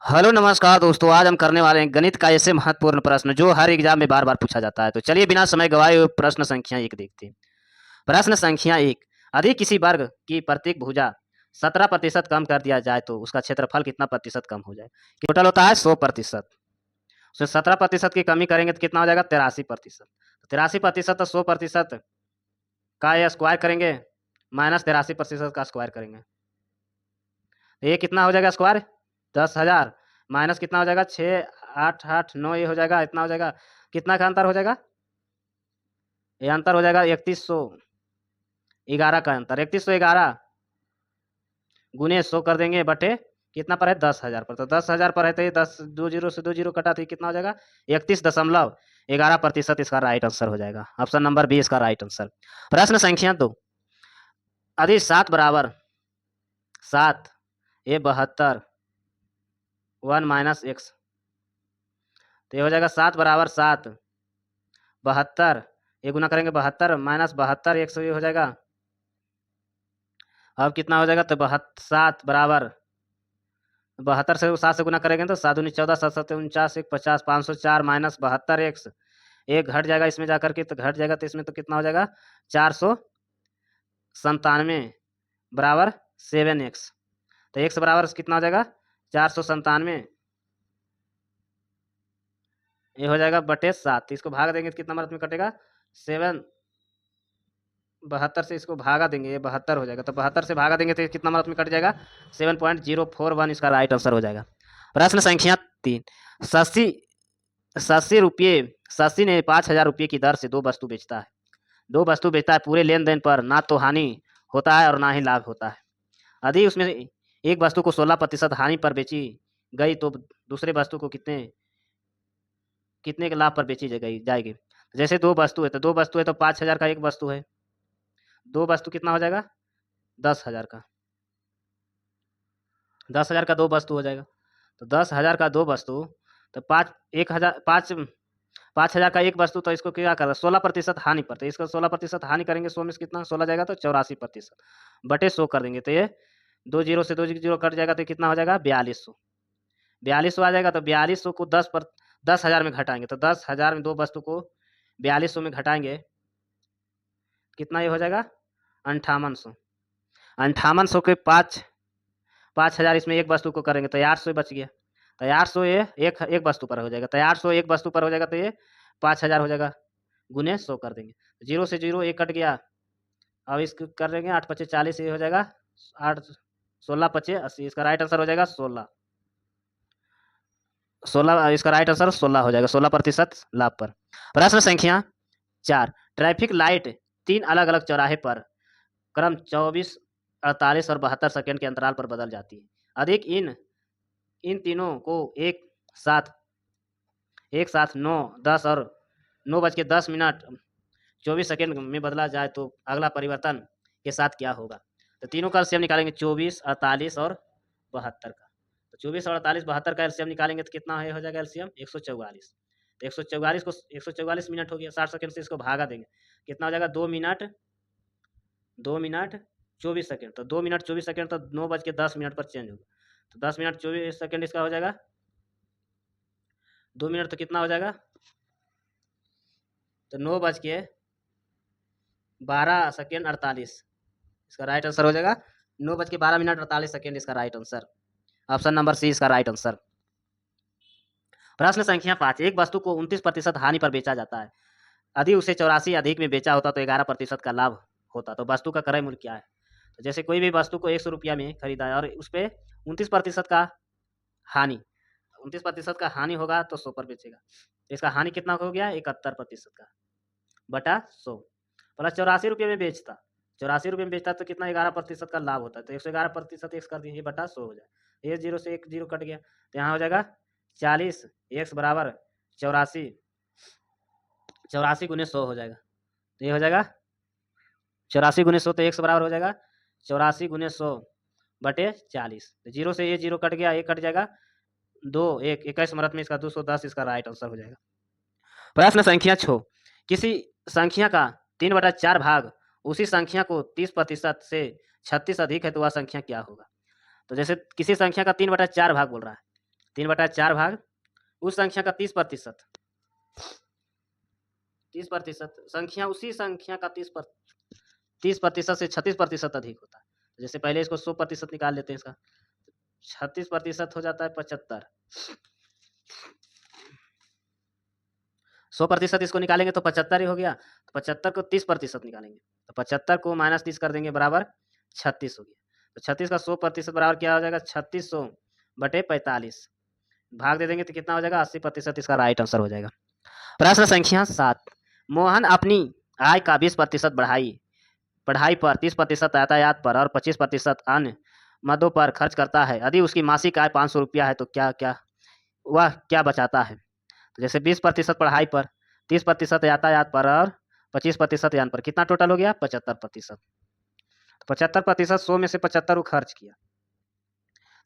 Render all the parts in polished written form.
Hello नमस्कार दोस्तों। आज हम करने वाले हैं गणित का ऐसे महत्वपूर्ण प्रश्न जो हर एग्जाम में बार बार पूछा जाता है। तो चलिए बिना समय गवाए हुए प्रश्न संख्या एक देखते हैं। प्रश्न संख्या एक, यदि किसी वर्ग की प्रत्येक भुजा 17% कम कर दिया जाए तो उसका क्षेत्रफल कितना प्रतिशत कम हो जाए। टोटल होता है 100%। उसमें 17% की कमी करेंगे तो कितना हो जाएगा 83%। 83% तो 100% का ये स्क्वायर करेंगे माइनस 83% का स्क्वायर करेंगे। ये कितना हो जाएगा स्क्वायर 10,000 माइनस कितना हो जाएगा 6, 8, 8, 9 ये हो जाएगा इतना हो जाएगा। कितना का अंतर हो जाएगा, ये अंतर हो जाएगा 3111 का अंतर। 3111 गुने 100 कर देंगे बटे कितना पर है 10,000 पर। तो 10,000 पर है तो ये 10 दो जीरो से दो जीरो कटा तो कितना हो जाएगा 31.11% इसका राइट आंसर हो जाएगा। ऑप्शन नंबर बी इसका राइट आंसर। प्रश्न संख्या 2, यदि 7 बराबर 7 ये 72 1 माइनस एक्स, तो ये हो जाएगा 7 बराबर 7 72 ये गुना करेंगे 72 माइनस 72 100 ये हो जाएगा। अब कितना हो जाएगा तो 7 बराबर 72 से 7 से गुना करेंगे तो 7 दूनी 14 7 7 49 1 50 504 माइनस 72 एक्स एक घट जाएगा इसमें जाकर के तो घट जाएगा तो इसमें तो कितना हो जाएगा 497 बराबर 7x। तो x बराबर कितना हो जाएगा 497 ये हो जाएगा बटे 7। इसको भाग देंगे तो कितना मदद में कटेगा 7 72 से इसको भागा देंगे ये 72 हो जाएगा। तो 72 से भागा देंगे तो कितना मदद में कट जाएगा 7.041 इसका राइट आंसर हो जाएगा। प्रश्न संख्या 3, शशि शशि रुपये शशि ने 5,000 रुपये की दर से दो वस्तु बेचता है। दो वस्तु बेचता है, पूरे लेन देन पर ना तो हानि होता है और ना ही लाभ होता है। यदि उसमें एक वस्तु को 16% हानि पर बेची गई तो दूसरे वस्तु को कितने कितने के लाभ पर बेची जाएगी। जैसे दो वस्तु है तो 5,000 का एक वस्तु है, दो वस्तु कितना हो जाएगा 10,000 का। 10,000 का दो वस्तु हो जाएगा तो 10,000 का दो वस्तु तो 5,000 का एक वस्तु। तो इसको क्या कर 16% हानि पर, तो इसको 16% हानि करेंगे 100 में से कितना 16 जाएगा तो 84% बटे 100 कर देंगे तो ये दो जीरो से दो जीरो कट जाएगा तो कितना हो जाएगा 4200। 4200 आ जाएगा तो 4200 को 10,000 में घटाएंगे तो 10,000 में दो वस्तु को 4200 में घटाएंगे कितना ये हो जाएगा 5800। 5800 के 5,000 इसमें एक वस्तु को करेंगे तो 800 बच गया। तो 800 ये एक एक वस्तु पर हो जाएगा तो 800 एक वस्तु पर हो जाएगा तो ये 5,000 हो जाएगा गुने 100 कर देंगे। जीरो से जीरो एक कट गया। अब इसको कर देंगे 8 पचे 40 ये हो जाएगा 8 16 पचे 80 इसका राइट आंसर हो जाएगा 16। इसका राइट आंसर 16 हो जाएगा 16% लाभ पर। प्रश्न संख्या 4, ट्रैफिक लाइट 3 अलग अलग चौराहे पर क्रम 24 48 और 72 सेकंड के अंतराल पर बदल जाती है। अधिक इन इन तीनों को एक साथ 9, 10 और 9:10 24 सेकंड में बदला जाए तो अगला परिवर्तन के साथ क्या होगा। तो तीनों का एलसीएम निकालेंगे 24 48 और 72 का। तो 24 और 48 72 का एलसीएम निकालेंगे तो कितना हो जाएगा एलसीएम 144। तो 144 को 144 मिनट हो गया 60 सेकंड से इसको भागा देंगे कितना हो जाएगा 2 मिनट 24 सेकंड। तो 2 मिनट 24 सेकंड तो 9:10 पर चेंज होगा तो 10 मिनट 24 सेकंड इसका हो जाएगा 2 मिनट तो कितना हो जाएगा तो 9:12 इसका राइट आंसर हो जाएगा 9:12 इसका right answer. Option number C इसका राइट आंसर। प्रश्न संख्या 5, एक वस्तु को 29% हानि पर बेचा जाता है। यदि उसे 84 अधिक में बेचा होता तो 11% का लाभ होता। तो वस्तु का क्रय मूल्य क्या है। तो जैसे कोई भी वस्तु को 100 रुपया में खरीदा है और उस पर 29% का हानि 29% का हानि होगा तो 100 पर बेचेगा। तो इसका हानि कितना हो गया 71% का बटा 100 प्लस 84 रुपये में बेचता। 84 रुपये में बेचता तो कितना 11% का लाभ होता है। तो 111% एक्स कर दिए बटा 100 हो जाए। ये जीरो से एक जीरो कट गया तो यहाँ हो जाएगा 40 एक्स बराबर 84 84 गुने 100 हो जाएगा। तो ये हो जाएगा 84 गुने 100 तो एक्स बराबर हो जाएगा 84 गुने 100 बटे 40। तो जीरो से ये जीरो कट गया एक कट जाएगा 2 1 21 मरत में इसका 210 इसका राइट आंसर हो जाएगा। प्रश्न संख्या 6, किसी संख्या का 3/4 भाग उसी संख्या को 30% से 36 अधिक है तो वह संख्या क्या होगा। तो जैसे किसी संख्या का 3/4 भाग बोल रहा है 3/4 भाग उस संख्या का 30%। 30% संख्या, उसी संख्या का 30% से 36% अधिक होता है। जैसे पहले इसको 100% निकाल लेते हैं, इसका 36% हो जाता है 75। 100% इसको निकालेंगे तो 75 ही हो गया। तो 75 को 30% निकालेंगे तो 75 को -30 कर देंगे, बराबर 36 हो गया। तो 36 का 100% बराबर क्या हो जाएगा, 3600/45। भाग दे देंगे तो कितना हो जाएगा, 80%। इसका राइट आंसर हो जाएगा। प्रश्न संख्या 7, मोहन अपनी आय का 20% पढ़ाई पर, 30% यातायात पर और 25% अन्य मदों पर खर्च करता है। यदि उसकी मासिक आय 500 रुपया है तो वह क्या बचाता है। तो जैसे 20% पढ़ाई पर, 30% यातायात पर और 25% यान पर, कितना टोटल हो गया, 75%। तो 75%, 100 में से 75 वो खर्च किया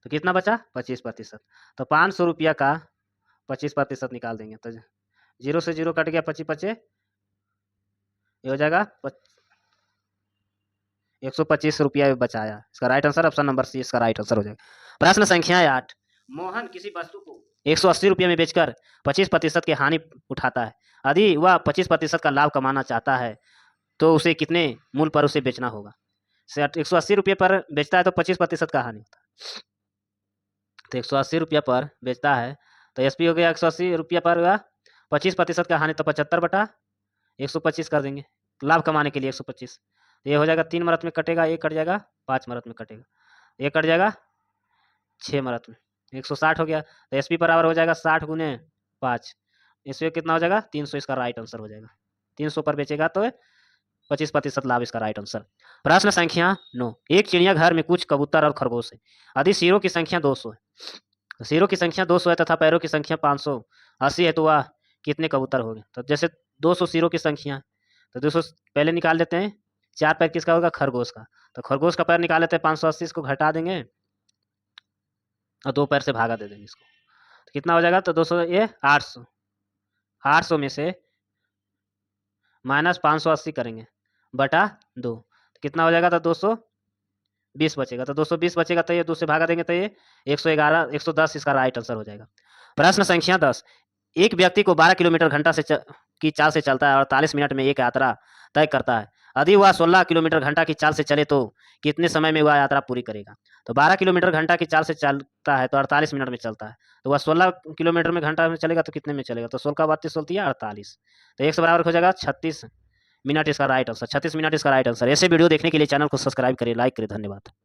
तो कितना बचा, 25%। तो 500 रुपया का 25% निकाल देंगे तो 0 से 0 कट गया, 25 25, ये हो जाएगा 125 रुपया बचाया। इसका right answer option number C इसका राइट आंसर हो जाएगा। प्रश्न संख्या 8, मोहन किसी वस्तु को 180 रुपये में बेचकर 25% की हानि उठाता है। यदि वह 25% का लाभ कमाना चाहता है तो उसे कितने मूल्य पर उसे बेचना होगा। 180 रुपये पर बेचता है तो 25% का हानि होता है। तो 180 रुपया पर बेचता है तो एसपी हो गया 180 रुपया पर हुआ 25% का हानि, तो 75/125 कर देंगे लाभ कमाने के लिए 125। तो ये हो जाएगा 3 मरत में कटेगा, 1 कट जाएगा, 5 मरत में कटेगा, 1 कट जाएगा, 6 मरत में, 160 हो गया। तो एसपी बराबर हो जाएगा 60 गुने 5, इसमें कितना हो जाएगा, 300। इसका राइट आंसर हो जाएगा। 300 पर बेचेगा तो 25% लाभ इसका राइट आंसर। प्रश्न संख्या 9, एक चिड़ियाघर में कुछ कबूतर और खरगोश है। यदि सिरों की संख्या 200 है, तो सिरों की संख्या 200 है तथा पैरों की संख्या 580 है, तो वह कितने कबूतर हो गए। तो जैसे 200 सिरों की संख्या है तो 200 पहले निकाल लेते हैं, 4 पैर किसका होगा, खरगोश का। तो खरगोश का पैर निकाल लेते हैं, 580 इसको घटा देंगे और 2 पैर से भागा दे देंगे इसको, तो कितना हो जाएगा, तो 200 ये 800, 800 में से -580 करेंगे बटा 2, तो कितना हो जाएगा, तो 220 बचेगा। तो 220 बचेगा तो ये 2 से भागा देंगे तो ये 111 110 इसका राइट आंसर हो जाएगा। प्रश्न संख्या 10, एक व्यक्ति को 12 किलोमीटर घंटा की चाल से चलता है और 48 मिनट में एक यात्रा तय करता है। यदि वह 16 किलोमीटर घंटा की चाल से चले तो कितने समय में वह यात्रा पूरी करेगा। तो 12 किलोमीटर घंटा की चाल से चलता है तो 48 मिनट में चलता है, तो वह 16 किलोमीटर में घंटा में चलेगा तो कितने में चलेगा, तो 16 का 32 16 48, तो 1 से बराबर हो जाएगा 36 मिनट इसका राइट आंसर। 36 मिनट इसका राइट आंसर। ऐसे वीडियो देखने के लिए चैनल को सब्सक्राइब करें, लाइक करें। धन्यवाद।